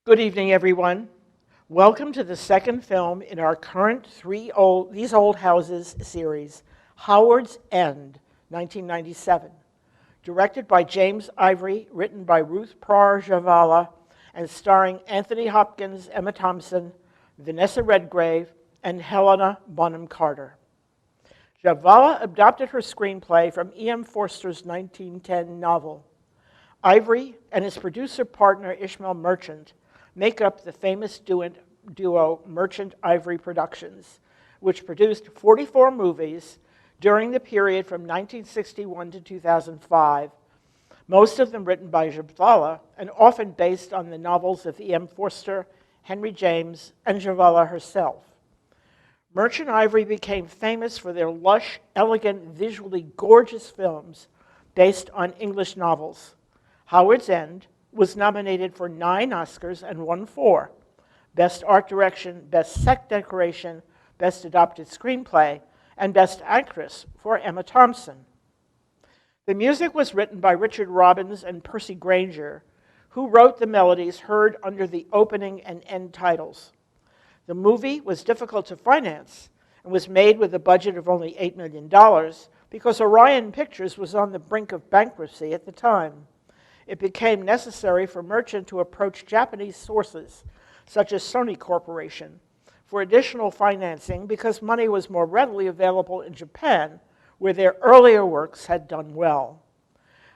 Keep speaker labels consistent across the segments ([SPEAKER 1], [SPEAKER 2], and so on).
[SPEAKER 1] Good evening, everyone. Welcome to the second film in our current These Old Houses series, Howard's End, 1997. Directed by James Ivory, written by Ruth Prar-Javala, and starring Anthony Hopkins, Emma Thompson, Vanessa Redgrave, and Helena Bonham Carter. Javala adopted her screenplay from E.M. Forster's 1910 novel. Ivory and his producer partner Ishmael Merchant make up the famous duo Merchant Ivory Productions, which produced 44 movies during the period from 1961 to 2005, most of them written by Javala and often based on the novels of E.M. Forster, Henry James, and Javala herself. Merchant Ivory became famous for their lush, elegant, visually gorgeous films based on English novels. Howard's End was nominated for 9 Oscars and won 4: Best Art Direction, Best Set Decoration, Best Adapted Screenplay, and Best Actress for Emma Thompson. The music was written by Richard Robbins and Percy Granger, who wrote the melodies heard under the opening and end titles. The movie was difficult to finance and was made with a budget of only $8 million because Orion Pictures was on the brink of bankruptcy at the time. It became necessary for Merchant to approach Japanese sources, such as Sony Corporation, for additional financing because money was more readily available in Japan, where their earlier works had done well.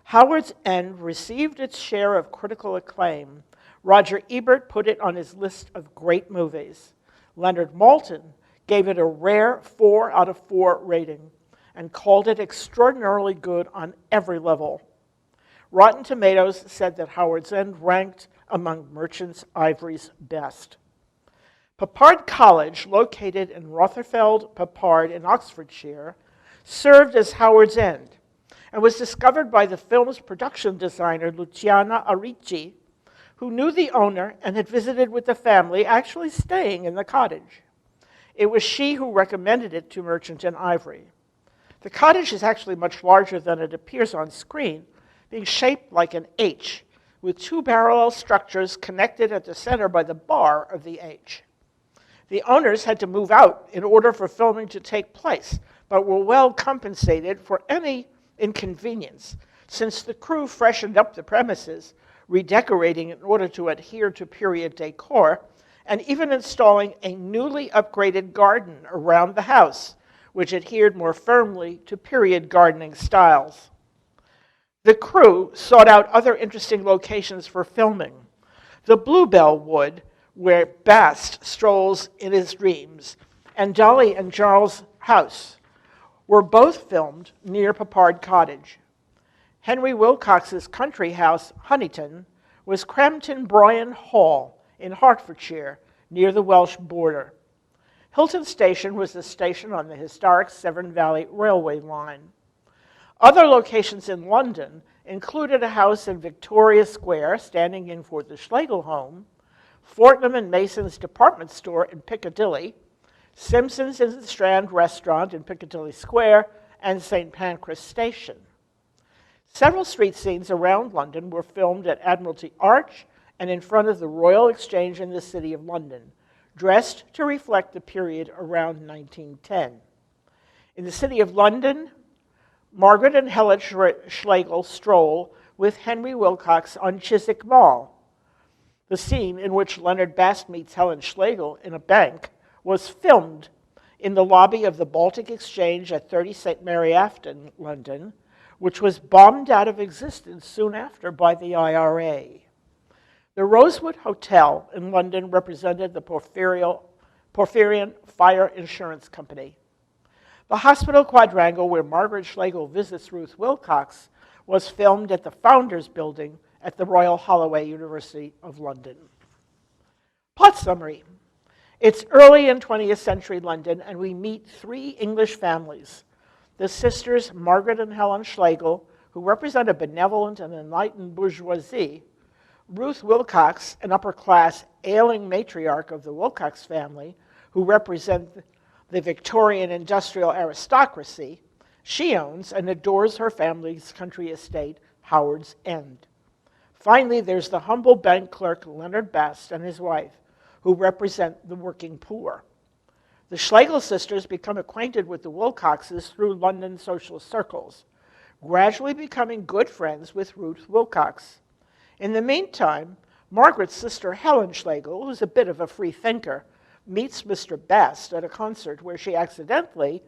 [SPEAKER 1] Howard's End received its share of critical acclaim. Roger Ebert put it on his list of great movies. Leonard Maltin gave it a rare 4 out of 4 rating and called it extraordinarily good on every level. Rotten Tomatoes said that Howard's End ranked among Merchant Ivory's best. Peppard College, located in Rotherfield Peppard in Oxfordshire, served as Howard's End and was discovered by the film's production designer Luciana Arricci, who knew the owner and had visited with the family, actually staying in the cottage. It was she who recommended it to Merchant and Ivory. The cottage is actually much larger than it appears on screen, being shaped like an H, with 2 parallel structures connected at the center by the bar of the H. The owners had to move out in order for filming to take place, but were well compensated for any inconvenience, since the crew freshened up the premises, redecorating in order to adhere to period decor, and even installing a newly upgraded garden around the house, which adhered more firmly to period gardening styles. The crew sought out other interesting locations for filming. The Bluebell Wood, where Bast strolls in his dreams, and Dolly and Charles' house were both filmed near Peppard Cottage. Henry Wilcox's country house, Honiton, was Crampton Bryan Hall in Hertfordshire, near the Welsh border. Hilton Station was the station on the historic Severn Valley Railway line. Other locations in London included a house in Victoria Square, standing in for the Schlegel home, Fortnum and Mason's department store in Piccadilly, Simpson's in the Strand restaurant in Piccadilly Square, and St. Pancras Station. Several street scenes around London were filmed at Admiralty Arch and in front of the Royal Exchange in the City of London, dressed to reflect the period around 1910. In the City of London, Margaret and Helen Schlegel stroll with Henry Wilcox on Chiswick Mall. The scene in which Leonard Bast meets Helen Schlegel in a bank was filmed in the lobby of the Baltic Exchange at 30 St. Mary Afton, London, which was bombed out of existence soon after by the IRA. The Rosewood Hotel in London represented the Porphyrion Fire Insurance Company. The hospital quadrangle where Margaret Schlegel visits Ruth Wilcox was filmed at the Founders Building at the Royal Holloway University of London. Plot summary. It's early in 20th century London, and we meet 3 English families. The sisters Margaret and Helen Schlegel, who represent a benevolent and enlightened bourgeoisie, Ruth Wilcox, an upper-class ailing matriarch of the Wilcox family, who represent the Victorian industrial aristocracy. She owns and adores her family's country estate, Howard's End. Finally, there's the humble bank clerk Leonard Bast and his wife, who represent the working poor. The Schlegel sisters become acquainted with the Wilcoxes through London social circles, gradually becoming good friends with Ruth Wilcox. In the meantime, Margaret's sister Helen Schlegel, who's a bit of a free thinker, meets Mr. Bast at a concert where she accidentally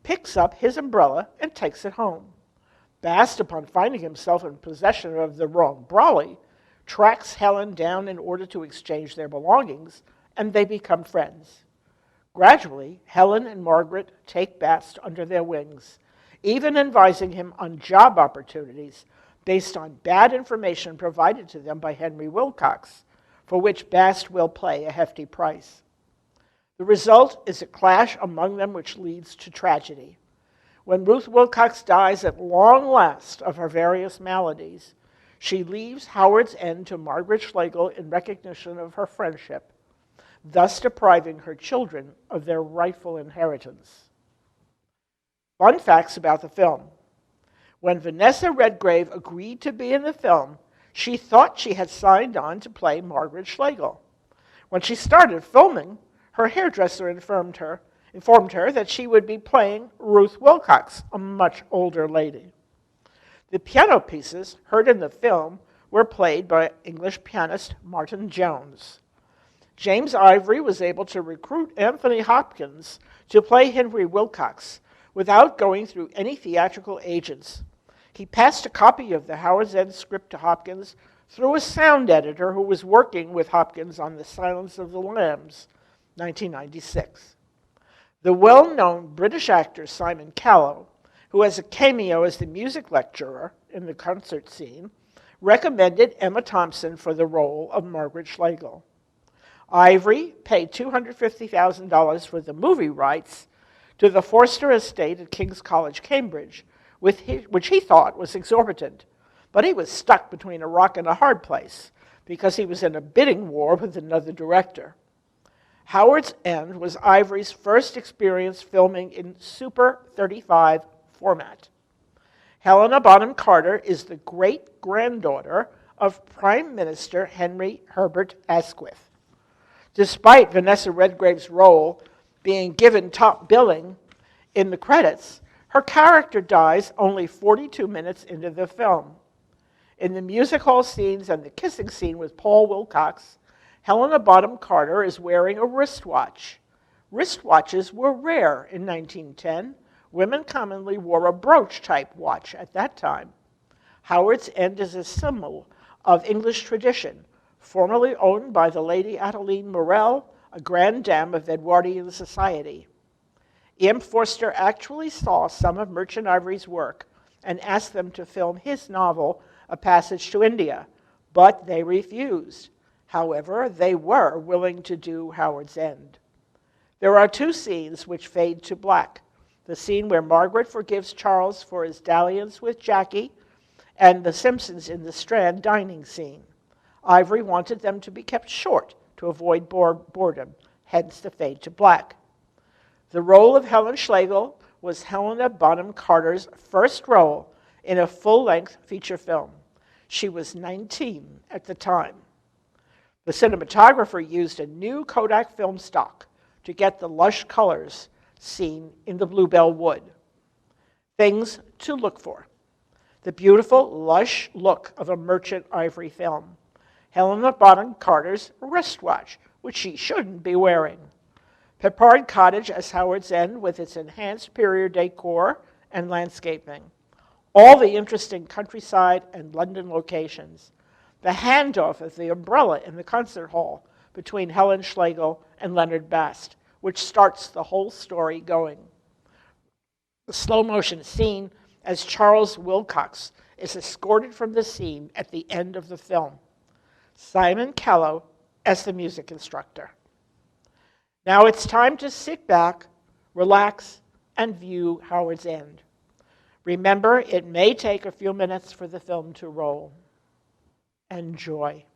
[SPEAKER 1] picks up his umbrella and takes it home. Bast, upon finding himself in possession of the wrong brolly, tracks Helen down in order to exchange their belongings, and they become friends. Gradually, Helen and Margaret take Bast under their wings, even advising him on job opportunities based on bad information provided to them by Henry Wilcox, for which Bast will pay a hefty price. The result is a clash among them which leads to tragedy. When Ruth Wilcox dies at long last of her various maladies, she leaves Howard's End to Margaret Schlegel in recognition of her friendship, thus depriving her children of their rightful inheritance. Fun facts about the film. When Vanessa Redgrave agreed to be in the film, she thought she had signed on to play Margaret Schlegel. When she started filming, her hairdresser informed her that she would be playing Ruth Wilcox, a much older lady. The piano pieces heard in the film were played by English pianist Martin Jones. James Ivory was able to recruit Anthony Hopkins to play Henry Wilcox without going through any theatrical agents. He passed a copy of the Howard's End script to Hopkins through a sound editor who was working with Hopkins on The Silence of the Lambs, 1996. The well-known British actor Simon Callow, who has a cameo as the music lecturer in the concert scene, recommended Emma Thompson for the role of Margaret Schlegel. Ivory paid $250,000 for the movie rights to the Forster estate at King's College, Cambridge, which he thought was exorbitant. But he was stuck between a rock and a hard place because he was in a bidding war with another director. Howard's End was Ivory's first experience filming in Super 35 format. Helena Bonham Carter is the great-granddaughter of Prime Minister Henry Herbert Asquith. Despite Vanessa Redgrave's role being given top billing in the credits, her character dies only 42 minutes into the film. In the music hall scenes and the kissing scene with Paul Wilcox, Helena Bonham Carter is wearing a wristwatch. Wristwatches were rare in 1910. Women commonly wore a brooch-type watch at that time. Howard's End is a symbol of English tradition, formerly owned by the Lady Adeline Morel, a grand dame of Edwardian society. E.M. Forster actually saw some of Merchant Ivory's work and asked them to film his novel, A Passage to India, but they refused. However, they were willing to do Howard's End. There are two scenes which fade to black. The scene where Margaret forgives Charles for his dalliance with Jackie, and the Simpsons in the Strand dining scene. Ivory wanted them to be kept short to avoid boredom, hence the fade to black. The role of Helen Schlegel was Helena Bonham Carter's first role in a full-length feature film. She was 19 at the time. The cinematographer used a new Kodak film stock to get the lush colors seen in the Bluebell wood. Things to look for: the beautiful, lush look of a Merchant Ivory film, Helena Bonham Carter's wristwatch, which she shouldn't be wearing, Peppard Cottage as Howard's End with its enhanced period decor and landscaping, all the interesting countryside and London locations, the handoff of the umbrella in the concert hall between Helen Schlegel and Leonard Bast, which starts the whole story going. The slow-motion scene as Charles Wilcox is escorted from the scene at the end of the film. Simon Callow as the music instructor. Now it's time to sit back, relax, and view Howard's End. Remember, it may take a few minutes for the film to roll. Enjoy.